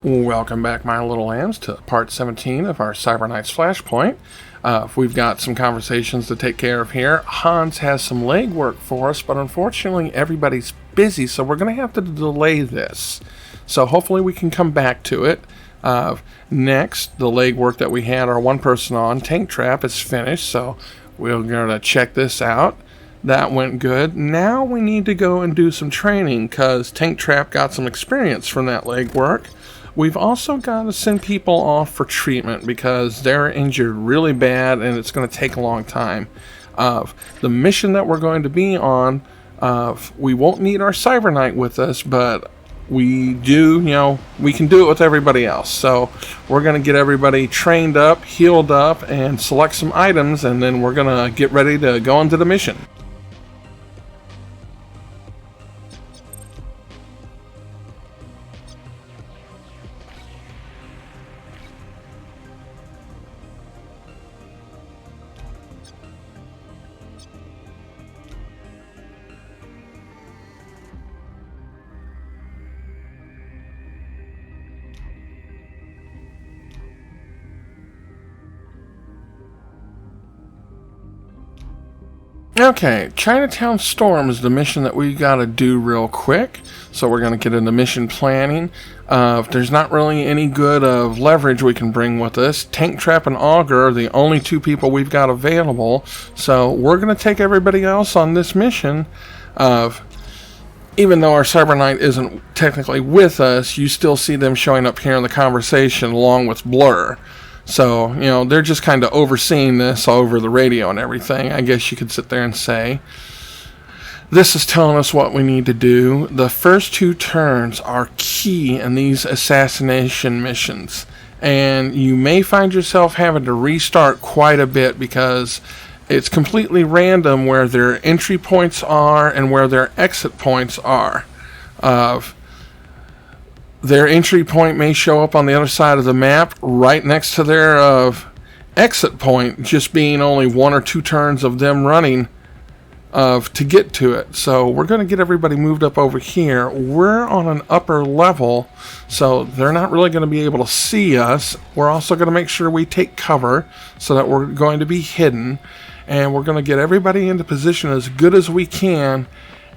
Welcome back, my little lambs, to part 17 of our Cyber Knights Flashpoint. We've got some conversations to take care of here. Hans has some legwork for us, but unfortunately everybody's busy, so we're going to have to delay this. So hopefully we can come back to it. Next, the legwork that we had our one person on, Tank Trap, is finished, so we're going to check this out. That went good. Now we need to go and do some training, because Tank Trap got some experience from that legwork. We've also got to send people off for treatment because they're injured really bad and it's going to take a long time. The mission that we're going to be on, we won't need our Cyber Knight with us, but we do, we can do it with everybody else. So we're going to get everybody trained up, healed up, and select some items, and then we're going to get ready to go into the mission. Okay, Chinatown Storm is the mission that we gotta do real quick. So we're gonna get into mission planning. There's not really any good of leverage we can bring with us. Tank Trap and Augur are the only two people we've got available. So we're gonna take everybody else on this mission. Even though our Cyber Knight isn't technically with us, you still see them showing up here in the conversation along with Blur. So, they're just kind of overseeing this over the radio and everything, I guess you could sit there and say. This is telling us what we need to do. The first two turns are key in these assassination missions. And you may find yourself having to restart quite a bit because it's completely random where their entry points are and where their exit points are. Their entry point may show up on the other side of the map right next to their exit point, just being only one or two turns of them running to get to it. So we're going to get everybody moved up over here. We're on an upper level, so they're not really going to be able to see us. We're also going to make sure we take cover so that we're going to be hidden. And we're going to get everybody into position as good as we can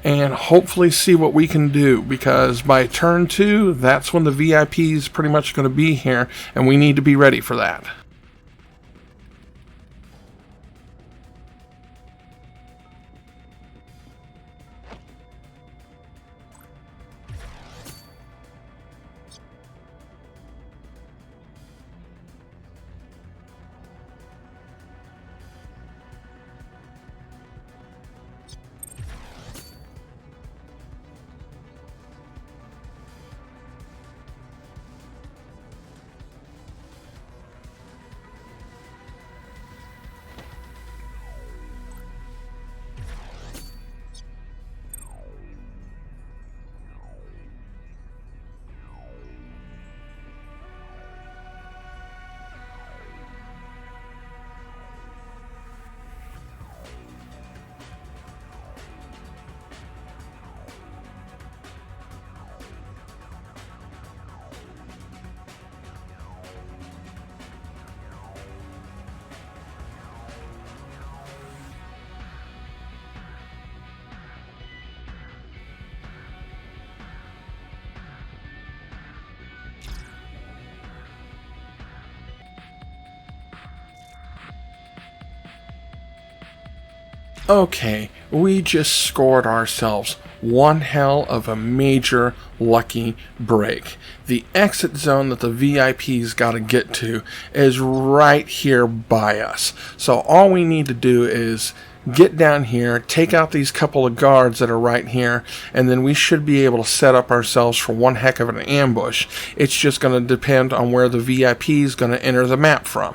and hopefully see what we can do, because by turn 2, that's when the VIP is pretty much going to be here, and we need to be ready for that. Okay, we just scored ourselves one hell of a major lucky break. The exit zone that the VIPs got to get to is right here by us. So all we need to do is get down here, take out these couple of guards that are right here, and then we should be able to set up ourselves for one heck of an ambush. It's just going to depend on where the VIP is going to enter the map from.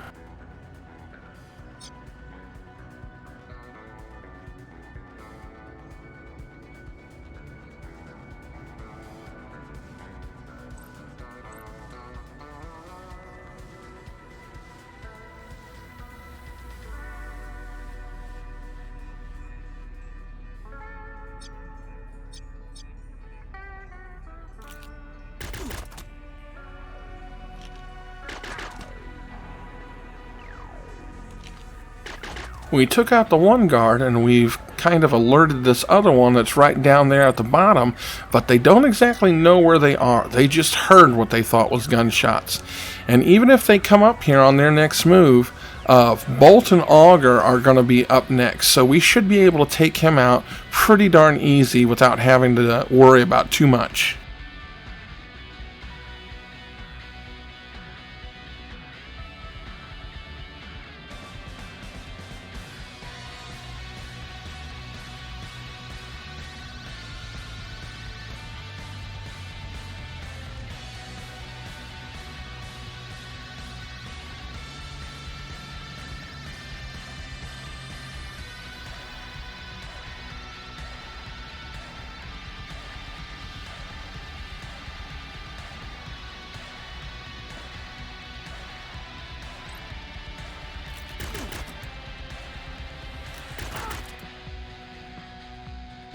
We took out the one guard and we've kind of alerted this other one that's right down there at the bottom, but they don't exactly know where they are. They just heard what they thought was gunshots. And even if they come up here on their next move, Bolt and Augur are going to be up next, so we should be able to take him out pretty darn easy without having to worry about too much.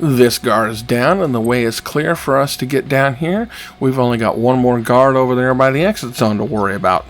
This guard is down and the way is clear for us to get down here. We've only got one more guard over there by the exit zone to worry about.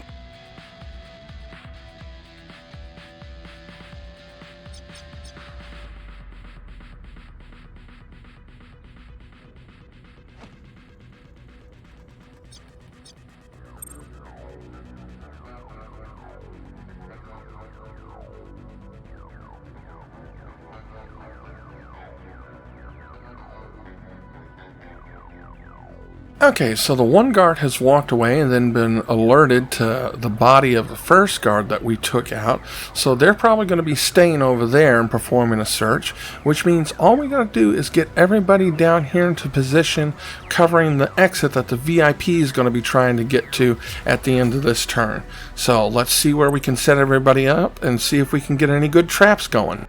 Okay, so the one guard has walked away and then been alerted to the body of the first guard that we took out. So they're probably going to be staying over there and performing a search, which means all we got to do is get everybody down here into position, covering the exit that the VIP is going to be trying to get to at the end of this turn. So let's see where we can set everybody up and see if we can get any good traps going.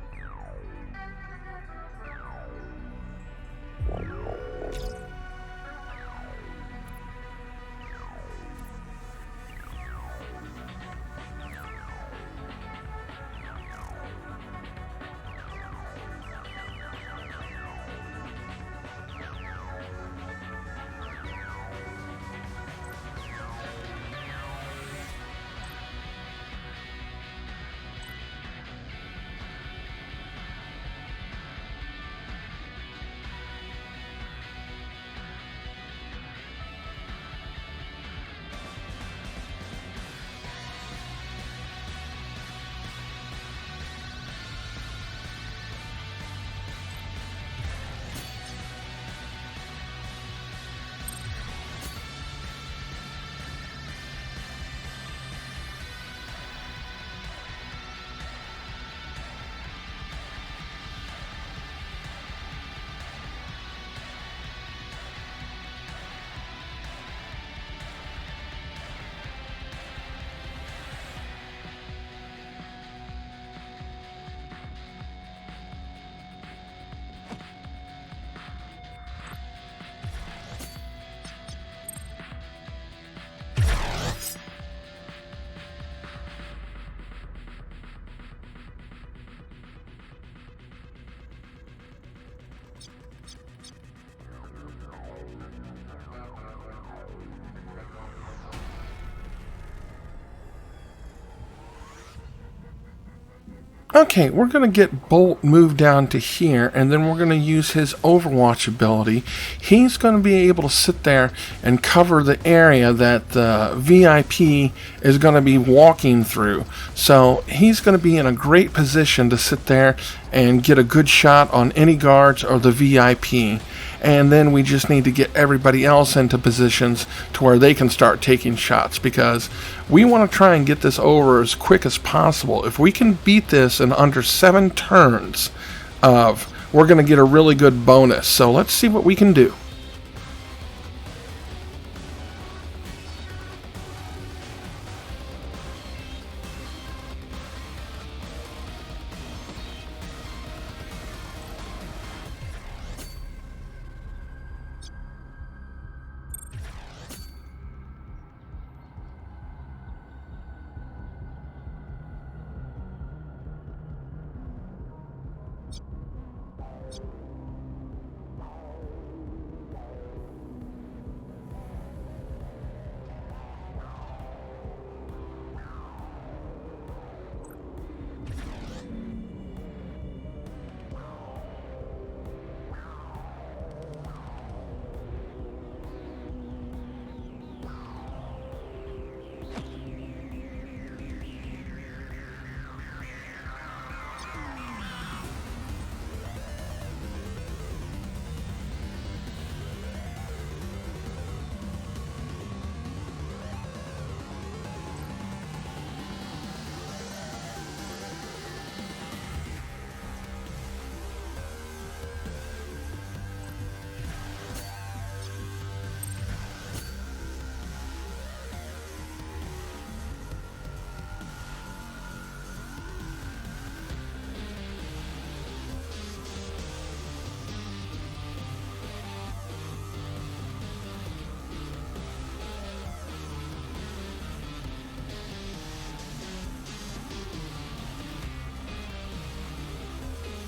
Okay, we're going to get Bolt moved down to here, and then we're going to use his Overwatch ability. He's going to be able to sit there and cover the area that the VIP is going to be walking through. So he's going to be in a great position to sit there and get a good shot on any guards or the VIP. And then we just need to get everybody else into positions to where they can start taking shots, because we want to try and get this over as quick as possible. If we can beat this in under 7 turns, we're going to get a really good bonus. So let's see what we can do.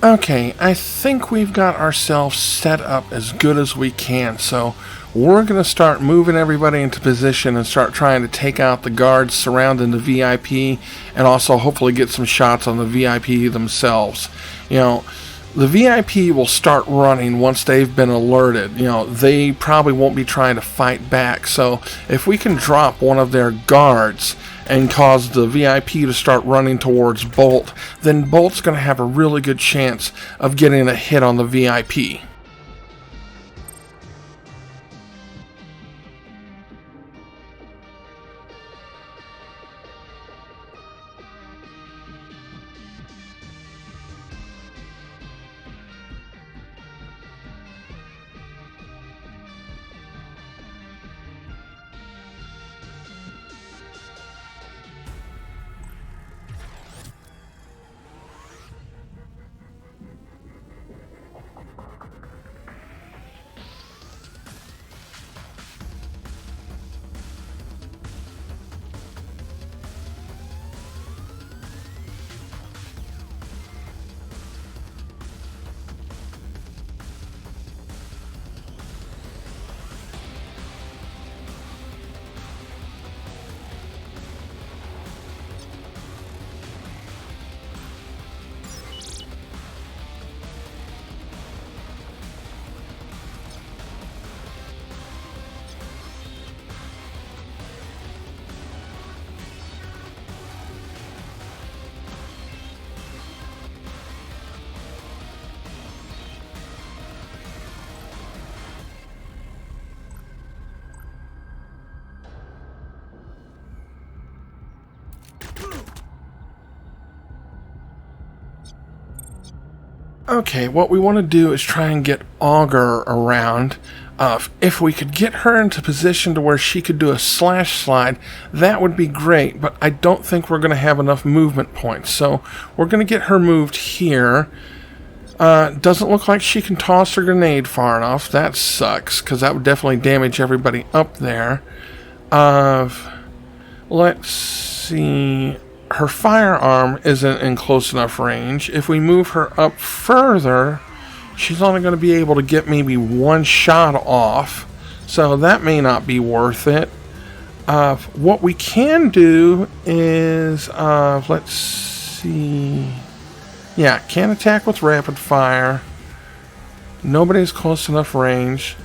Okay, I think we've got ourselves set up as good as we can, so we're going to start moving everybody into position and start trying to take out the guards surrounding the VIP and also hopefully get some shots on the VIP themselves. You know, the VIP will start running once they've been alerted. You know, they probably won't be trying to fight back, so if we can drop one of their guards and cause the VIP to start running towards Bolt, then Bolt's going to have a really good chance of getting a hit on the VIP. Okay, what we want to do is try and get Augur around. If we could get her into position to where she could do a slash slide, that would be great, but I don't think we're going to have enough movement points. So we're going to get her moved here. Doesn't look like she can toss her grenade far enough. That sucks, because that would definitely damage everybody up there. Let's see. Her firearm isn't in close enough range. If we move her up further, she's only going to be able to get maybe one shot off. So that may not be worth it. What we can do is, let's see. Yeah, can't attack with rapid fire. Nobody's close enough range.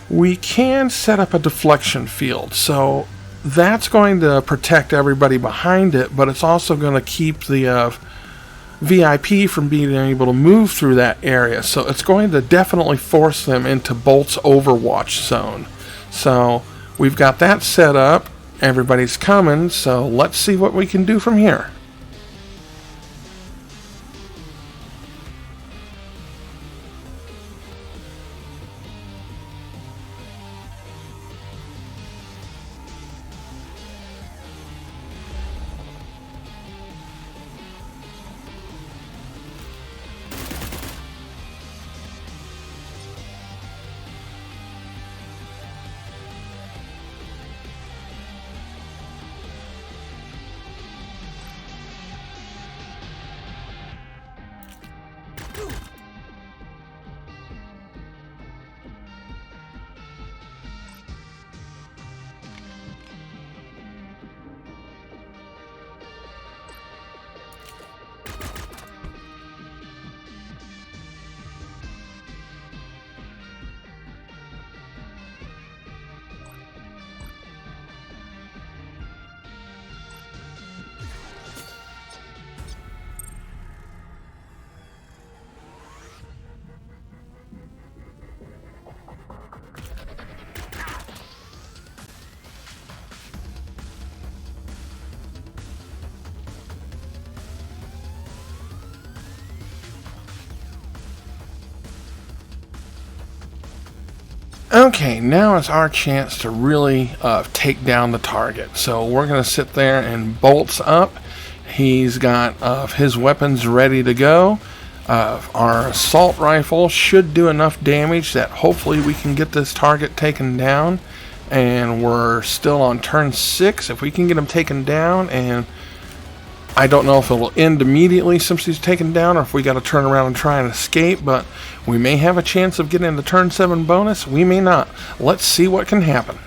We can set up a deflection field. So that's going to protect everybody behind it, but it's also going to keep the VIP from being able to move through that area. So it's going to definitely force them into Bolt's Overwatch zone. So we've got that set up. Everybody's coming, so let's see what we can do from here. Okay, now is our chance to really take down the target. So we're going to sit there and Bolt's up. He's got his weapons ready to go. Our assault rifle should do enough damage that hopefully we can get this target taken down. And we're still on turn 6. If we can get him taken down and I don't know if it'll end immediately since he's taken down or if we got to turn around and try and escape, but we may have a chance of getting the turn 7 bonus. We may not. Let's see what can happen.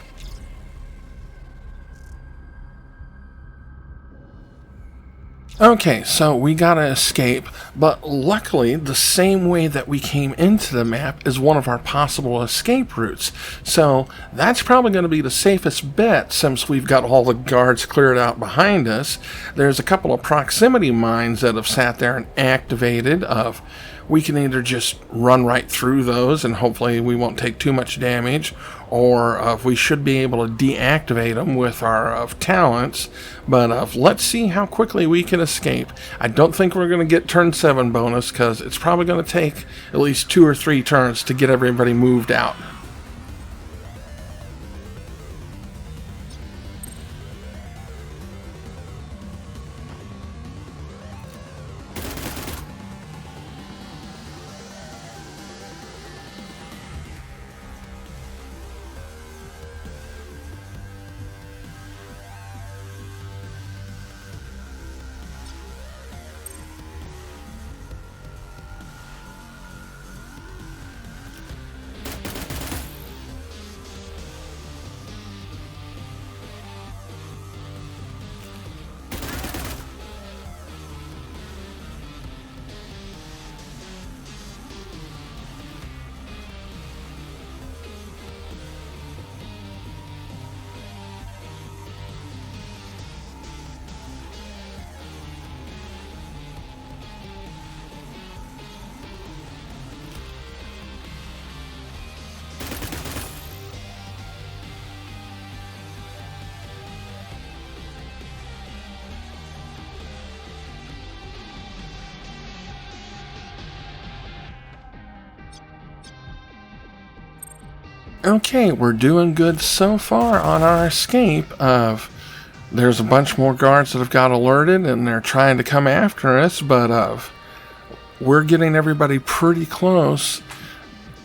Okay, so we gotta escape, but luckily the same way that we came into the map is one of our possible escape routes. So that's probably going to be the safest bet since we've got all the guards cleared out behind us. There's a couple of proximity mines that have sat there and activated. We can either just run right through those and hopefully we won't take too much damage, or we should be able to deactivate them with our talents. But let's see how quickly we can escape. I don't think we're going to get turn 7 bonus because it's probably going to take at least 2 or 3 turns to get everybody moved out. Okay, we're doing good so far on our escape. There's a bunch more guards that have got alerted and they're trying to come after us, but we're getting everybody pretty close.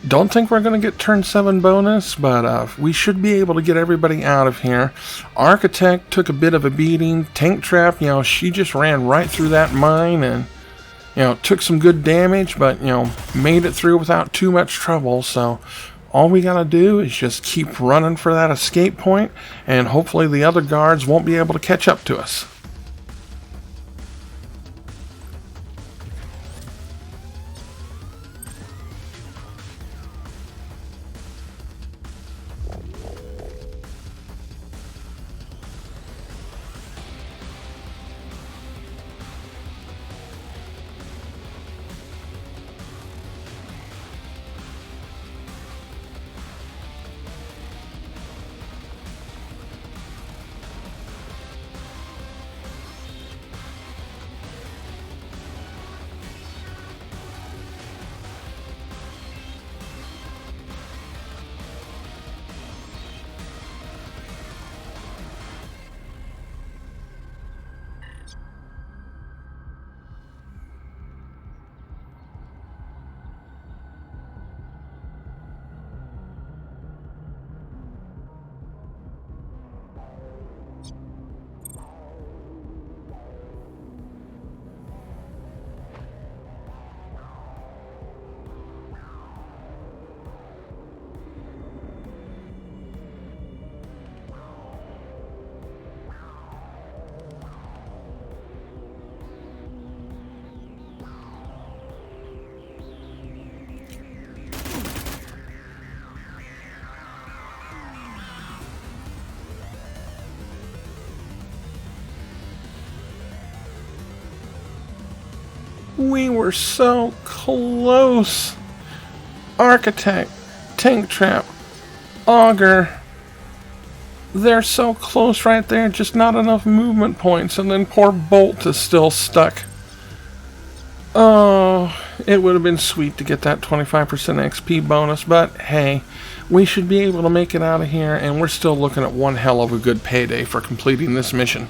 Don't think we're going to get turn 7 bonus, but we should be able to get everybody out of here. Architect took a bit of a beating. Tank Trap, she just ran right through that mine and, took some good damage, but, made it through without too much trouble. So all we gotta do is just keep running for that escape point, and hopefully the other guards won't be able to catch up to us. We were so close. Architect, Tank Trap, Auger. They're so close right there, just not enough movement points, and then poor Bolt is still stuck. Oh, it would have been sweet to get that 25% XP bonus, but hey, we should be able to make it out of here, and we're still looking at one hell of a good payday for completing this mission.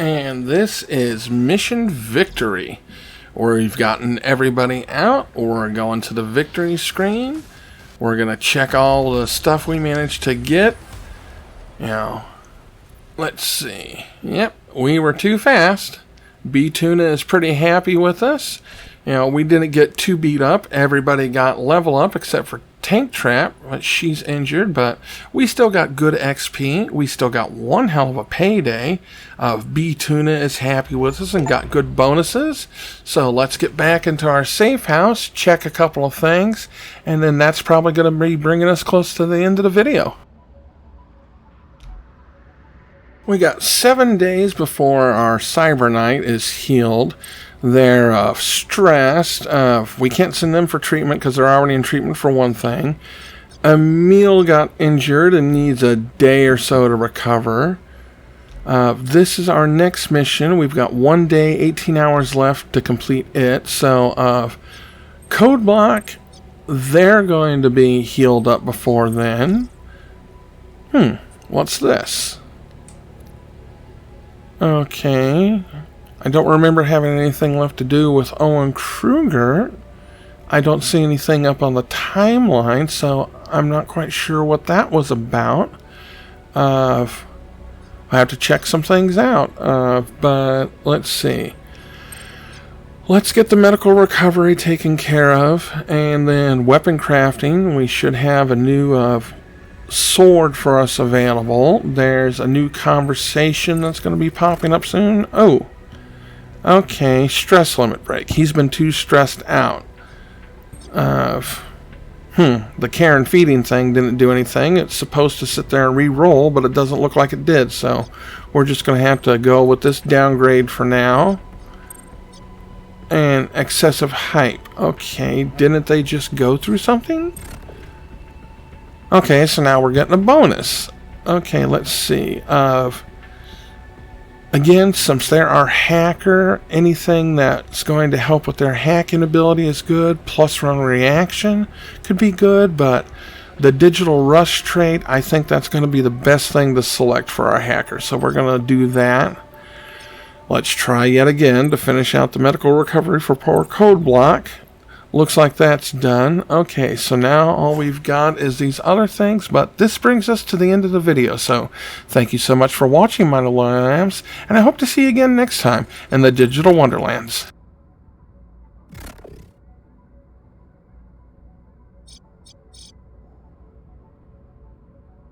And this is Mission Victory, where we've gotten everybody out. We're going to the victory screen. We're going to check all the stuff we managed to get. Let's see. Yep, we were too fast. B-Tuna is pretty happy with us. We didn't get too beat up. Everybody got level up except for Tank Trap. She's injured, but we still got good XP. We still got one hell of a payday. B-Tuna is happy with us and got good bonuses. So let's get back into our safe house, check a couple of things, and then that's probably going to be bringing us close to the end of the video. We got 7 days before our Cyber Knight is healed. They're stressed. We can't send them for treatment because they're already in treatment for one thing. Emil got injured and needs a day or so to recover. This is our next mission. We've got 1 day, 18 hours left to complete it. So, Code Block, they're going to be healed up before then. What's this? Okay. I don't remember having anything left to do with Owen Kruger. I don't see anything up on the timeline, so I'm not quite sure what that was about. I have to check some things out, but let's see. Let's get the medical recovery taken care of, and then weapon crafting. We should have a new sword for us available. There's a new conversation that's going to be popping up soon. Oh. Okay, stress limit break. He's been too stressed out. The care and feeding thing didn't do anything. It's supposed to sit there and re-roll, but it doesn't look like it did, so we're just going to have to go with this downgrade for now. And excessive hype. Okay, didn't they just go through something? Okay, so now we're getting a bonus. Okay, let's see. Again, since they're our hacker, anything that's going to help with their hacking ability is good. Plus run reaction could be good, but the digital rush trait, I think that's going to be the best thing to select for our hacker. So we're going to do that. Let's try yet again to finish out the medical recovery for poor Code Block. Looks like that's done. Okay, so now all we've got is these other things, but this brings us to the end of the video. So thank you so much for watching, my little lambs, and I hope to see you again next time in the Digital Wonderlands.